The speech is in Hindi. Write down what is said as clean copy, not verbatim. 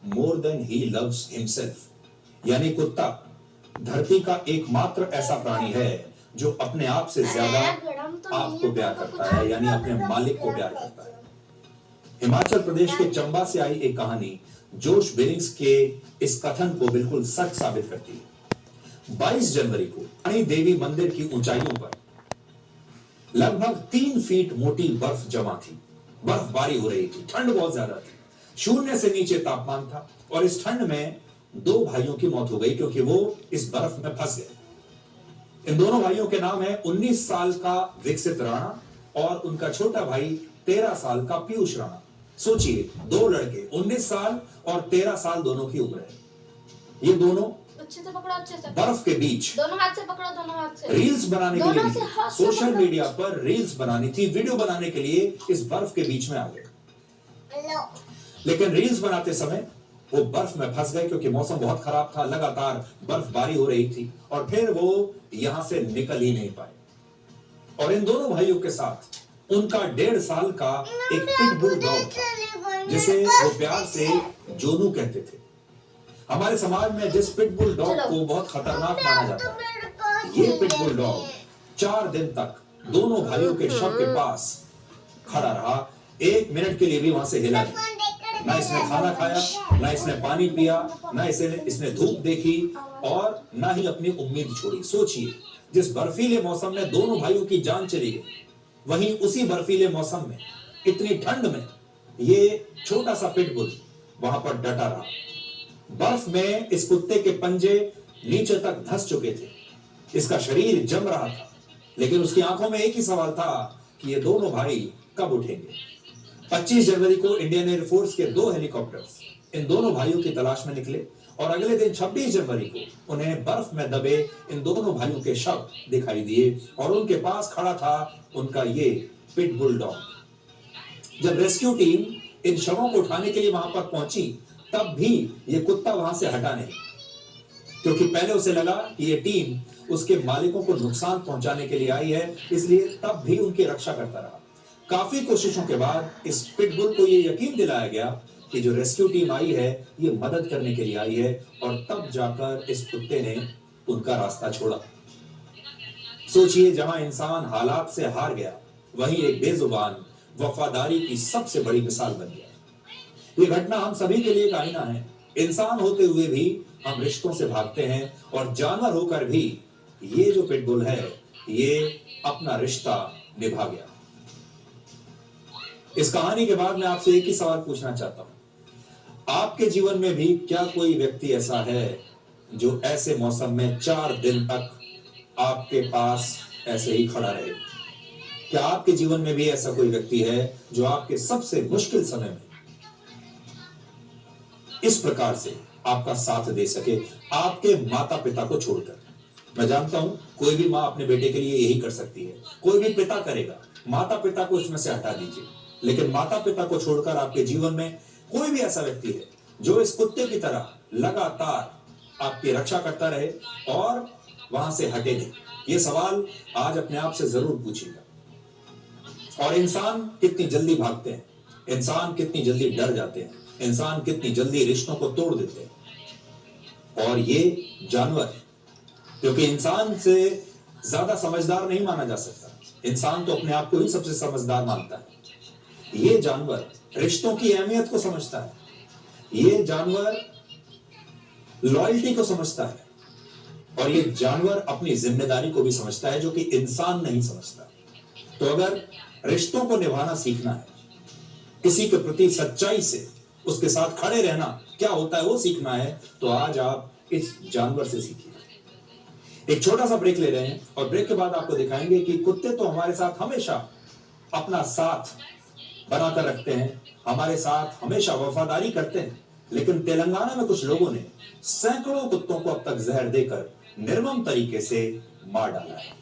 more than he loves himself. यानी कुत्ता धरती का एकमात्र ऐसा प्राणी है जो अपने आप से ज्यादा आपको प्यार करता है, यानी अपने मालिक को प्यार करता है। हिमाचल प्रदेश के चंबा से आई एक कहानी जोश बिलिंग्स के इस कथन को बिल्कुल सच साबित करती है। 22 जनवरी को रानी देवी मंदिर की ऊंचाइयों पर लगभग 3 फीट मोटी बर्फ जमा थी। बर्फबारी हो रही थी, ठंड बहुत ज्यादा थी, 0 से नीचे तापमान था और इस ठंड में 2 भाइयों की मौत हो गई क्योंकि वो इस बर्फ में फंस गए। इन दोनों भाइयों के नाम है 19 साल का विकसित राणा और उनका छोटा भाई 13 साल का पीयूष राणा। सोचिए, 2 लड़के 19 साल और 13 साल दोनों की उम्र है। ये दोनों अच्छे से पकड़ो, अच्छे से बर्फ के बीच दोनों हाथ से पकड़ो, दोनों हाथ से रील्स बनाने के लिए सोशल मीडिया पर रील्स बनानी थी, वीडियो बनाने के लिए इस बर्फ के बीच में आ गए। लेकिन रील्स बनाते समय वो बर्फ में फंस गए क्योंकि मौसम बहुत खराब था, लगातार बर्फबारी हो रही थी और फिर वो यहां से निकल ही नहीं पाए। और इन दोनों भाइयों के साथ उनका 1.5 साल का एक पिटबुल डॉग था जिसे वो प्यार से जोनू कहते थे। हमारे समाज में जिस पिटबुल डॉग को बहुत खतरनाक माना जाता है, ये पिटबुल डॉग 4 दिन तक दोनों भाइयों के शव के पास खड़ा रहा, 1 मिनट के लिए भी वहां से हिला नहीं। ना इसने खाना खाया, ना इसने पानी पिया, ना इसने धूप देखी और ना ही अपनी उम्मीद छोड़ी। सोचिए, जिस बर्फीले मौसम में दोनों भाइयों की जान चली गई, वहीं उसी बर्फीले मौसम में इतनी ठंड में ये छोटा सा पिटबुल वहां पर डटा रहा। बर्फ में इस कुत्ते के पंजे नीचे तक धंस चुके थे, इसका शरीर जम रहा था, लेकिन उसकी आंखों में एक ही सवाल था कि ये दोनों भाई कब उठेंगे। 25 जनवरी को इंडियन एयरफोर्स के 2 हेलीकॉप्टर्स इन दोनों भाइयों की तलाश में निकले और अगले दिन 26 जनवरी को उन्हें बर्फ में दबे इन दोनों भाइयों के शव दिखाई दिए और उनके पास खड़ा था उनका ये पिटबुल डॉग। जब रेस्क्यू टीम इन शवों को उठाने के लिए वहां पर पहुंची, तब भी ये कुत्ता वहां से हटा नहीं, क्योंकि पहले उसे लगा कि ये टीम उसके मालिकों को नुकसान पहुंचाने के लिए आई है, इसलिए तब भी उनकी रक्षा करता रहा। काफी कोशिशों के बाद इस पिटबुल को ये यकीन दिलाया गया कि जो रेस्क्यू टीम आई है ये मदद करने के लिए आई है और तब जाकर इस कुत्ते ने उनका रास्ता छोड़ा। सोचिए, जहां इंसान हालात से हार गया, वहीं एक बेजुबान वफादारी की सबसे बड़ी मिसाल बन गया। ये घटना हम सभी के लिए एक आईना है। इंसान होते हुए भी हम रिश्तों से भागते हैं और जानवर होकर भी ये जो पिटबुल है ये अपना रिश्ता निभा गया। इस कहानी के बाद मैं आपसे एक ही सवाल पूछना चाहता हूं, आपके जीवन में भी क्या कोई व्यक्ति ऐसा है जो ऐसे मौसम में 4 दिन तक आपके पास ऐसे ही खड़ा रहे? क्या आपके जीवन में भी ऐसा कोई व्यक्ति है जो आपके सबसे मुश्किल समय में इस प्रकार से आपका साथ दे सके, आपके माता पिता को छोड़कर? मैं जानता हूं कोई भी मां अपने बेटे के लिए यही कर सकती है, कोई भी पिता करेगा, माता पिता को इसमें से हटा दीजिए, लेकिन माता पिता को छोड़कर आपके जीवन में कोई भी ऐसा व्यक्ति है जो इस कुत्ते की तरह लगातार आपकी रक्षा करता रहे और वहां से हटे नहीं? ये सवाल आज अपने आप से जरूर पूछिएगा। और इंसान कितनी जल्दी भागते हैं, इंसान कितनी जल्दी डर जाते हैं, इंसान कितनी जल्दी रिश्तों को तोड़ देते हैं। और ये जानवर, क्योंकि इंसान से ज्यादा समझदार नहीं माना जा सकता, इंसान तो अपने आप को ही सबसे समझदार मानता है। ये जानवर रिश्तों की अहमियत को समझता है, ये जानवर लॉयल्टी को समझता है और ये जानवर अपनी जिम्मेदारी को भी समझता है, जो कि इंसान नहीं समझता। तो अगर रिश्तों को निभाना सीखना है, किसी के प्रति सच्चाई से उसके साथ खड़े रहना क्या होता है वो सीखना है, तो आज आप इस जानवर से सीखिए। एक छोटा सा ब्रेक ले रहे हैं और ब्रेक के बाद आपको दिखाएंगे कि कुत्ते तो हमारे साथ हमेशा अपना साथ बनाकर रखते हैं, हमारे साथ हमेशा वफादारी करते हैं, लेकिन तेलंगाना में कुछ लोगों ने सैकड़ों कुत्तों को अब तक जहर देकर निर्मम तरीके से मार डाला है।